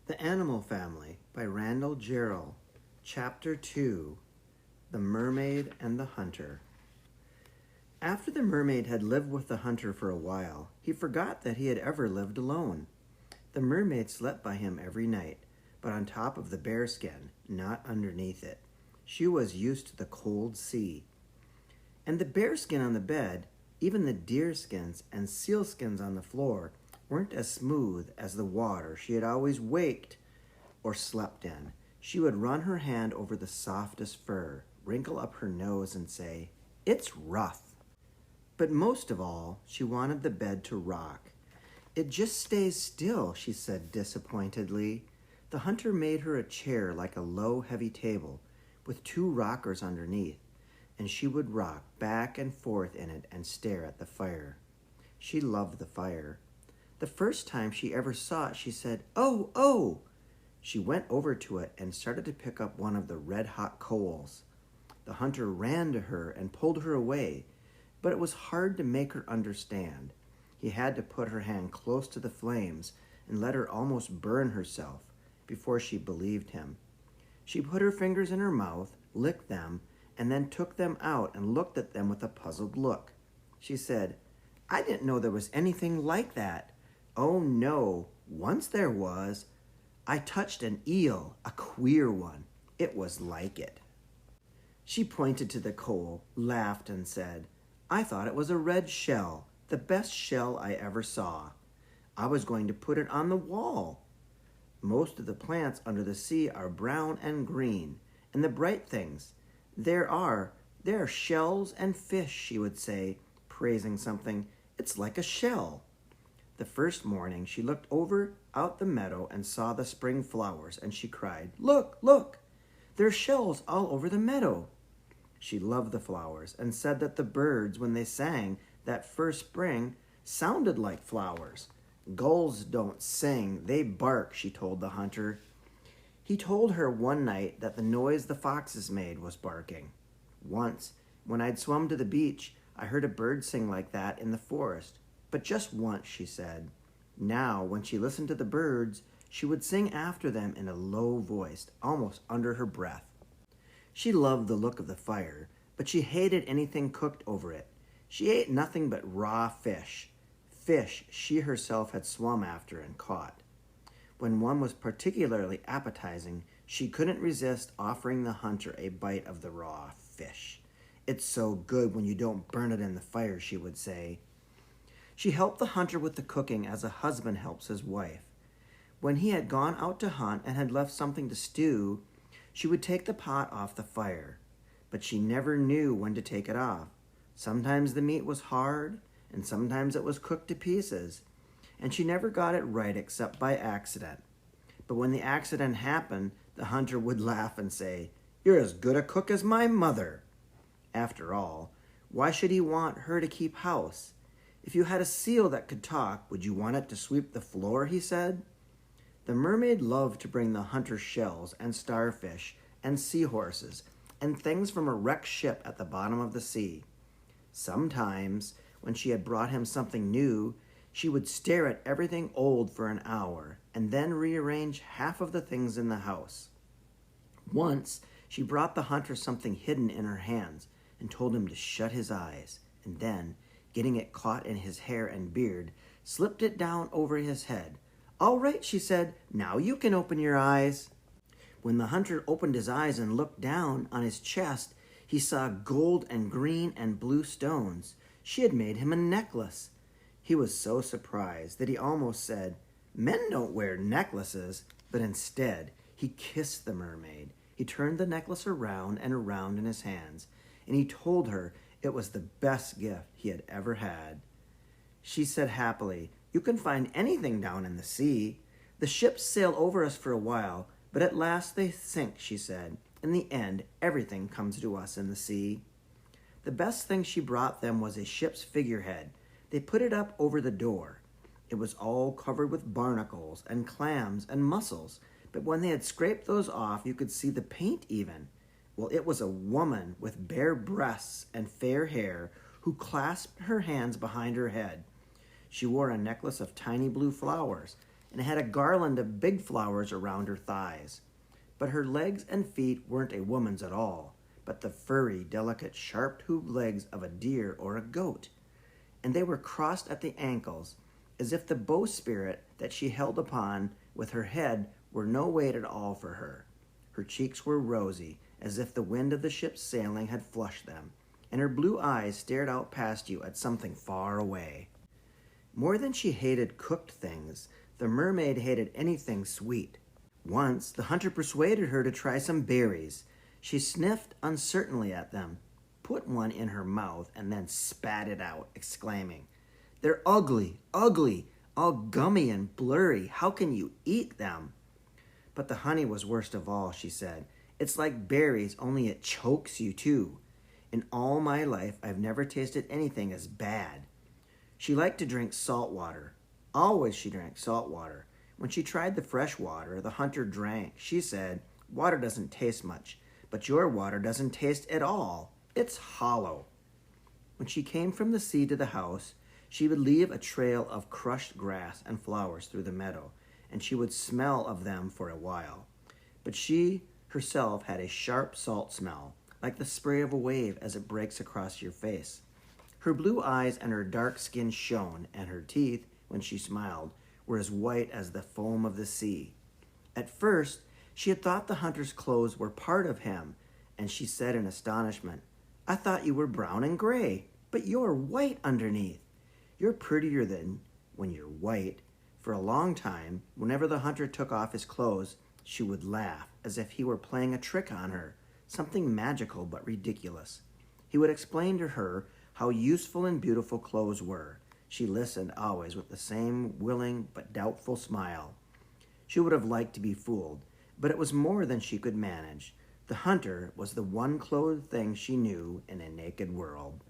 The Animal Family by Randall Jarrell. Chapter 2. The Mermaid and the Hunter. After the mermaid had lived with the hunter for a while, he forgot that he had ever lived alone. The mermaid slept by him every night, but on top of the bearskin, not underneath it. She was used to the cold sea. And the bearskin on the bed, even the deerskins and sealskins on the floor, weren't as smooth as the water she had always waked or slept in. She would run her hand over the softest fur, wrinkle up her nose, and say, "It's rough." But most of all, she wanted the bed to rock. "It just stays still," she said disappointedly. The hunter made her a chair like a low, heavy table with two rockers underneath, and she would rock back and forth in it and stare at the fire. She loved the fire. The first time she ever saw it, she said, "Oh, oh!" She went over to it and started to pick up one of the red-hot coals. The hunter ran to her and pulled her away, but it was hard to make her understand. He had to put her hand close to the flames and let her almost burn herself before she believed him. She put her fingers in her mouth, licked them, and then took them out and looked at them with a puzzled look. She said, "I didn't know there was anything like that." "Oh, no, once there was. I touched an eel, a queer one. It was like it." She pointed to the coal, laughed, and said, "I thought it was a red shell, the best shell I ever saw. I was going to put it on the wall. Most of the plants under the sea are brown and green, and the bright things, there are shells and fish," she would say, praising something. "It's like a shell." The first morning she looked over out the meadow and saw the spring flowers, and she cried, "Look, look! There's shells all over the meadow." She loved the flowers and said that the birds, when they sang that first spring, sounded like flowers. "Gulls don't sing, they bark," she told the hunter. He told her one night that the noise the foxes made was barking. "Once, when I'd swum to the beach, I heard a bird sing like that in the forest. But just once," she said. Now, when she listened to the birds, she would sing after them in a low voice, almost under her breath. She loved the look of the fire, but she hated anything cooked over it. She ate nothing but raw fish she herself had swum after and caught. When one was particularly appetizing, she couldn't resist offering the hunter a bite of the raw fish. "It's so good when you don't burn it in the fire," she would say. She helped the hunter with the cooking as a husband helps his wife. When he had gone out to hunt and had left something to stew, she would take the pot off the fire. But she never knew when to take it off. Sometimes the meat was hard, and sometimes it was cooked to pieces, and she never got it right except by accident. But when the accident happened, the hunter would laugh and say, "You're as good a cook as my mother." After all, why should he want her to keep house? "If you had a seal that could talk, would you want it to sweep the floor?" he said. The mermaid loved to bring the hunter shells and starfish and seahorses and things from a wrecked ship at the bottom of the sea. Sometimes, when she had brought him something new, she would stare at everything old for an hour and then rearrange half of the things in the house. Once, she brought the hunter something hidden in her hands and told him to shut his eyes, and then, getting it caught in his hair and beard, slipped it down over his head. "All right," she said, "now you can open your eyes." When the hunter opened his eyes and looked down on his chest, he saw gold and green and blue stones. She had made him a necklace. He was so surprised that he almost said, "Men don't wear necklaces," but instead he kissed the mermaid. He turned the necklace around and around in his hands, and he told her it was the best gift he had ever had. She said happily, "You can find anything down in the sea. The ships sail over us for a while, but at last they sink," she said. "In the end, everything comes to us in the sea." The best thing she brought them was a ship's figurehead. They put it up over the door. It was all covered with barnacles and clams and mussels, but when they had scraped those off, you could see the paint even. Well, it was a woman with bare breasts and fair hair who clasped her hands behind her head. She wore a necklace of tiny blue flowers, and had a garland of big flowers around her thighs. But her legs and feet weren't a woman's at all, but the furry, delicate, sharp-hooved legs of a deer or a goat. And they were crossed at the ankles, as if the bowsprit that she held upon with her head were no weight at all for her. Her cheeks were rosy, as if the wind of the ship's sailing had flushed them, and her blue eyes stared out past you at something far away. More than she hated cooked things, the mermaid hated anything sweet. Once, the hunter persuaded her to try some berries. She sniffed uncertainly at them, put one in her mouth, and then spat it out, exclaiming, "They're ugly, ugly, all gummy and blurry. How can you eat them?" But the honey was worst of all, she said. "It's like berries, only it chokes you too. In all my life, I've never tasted anything as bad." She liked to drink salt water. Always she drank salt water. When she tried the fresh water the hunter drank, she said, "Water doesn't taste much, but your water doesn't taste at all. It's hollow." When she came from the sea to the house, she would leave a trail of crushed grass and flowers through the meadow, and she would smell of them for a while. But she herself had a sharp salt smell, like the spray of a wave as it breaks across your face. Her blue eyes and her dark skin shone, and her teeth, when she smiled, were as white as the foam of the sea. At first, she had thought the hunter's clothes were part of him, and she said in astonishment, "I thought you were brown and gray, but you're white underneath. You're prettier than when you're white." For a long time, whenever the hunter took off his clothes, she would laugh as if he were playing a trick on her, something magical but ridiculous. He would explain to her how useful and beautiful clothes were. She listened always with the same willing but doubtful smile. She would have liked to be fooled, but it was more than she could manage. The hunter was the one clothed thing she knew in a naked world.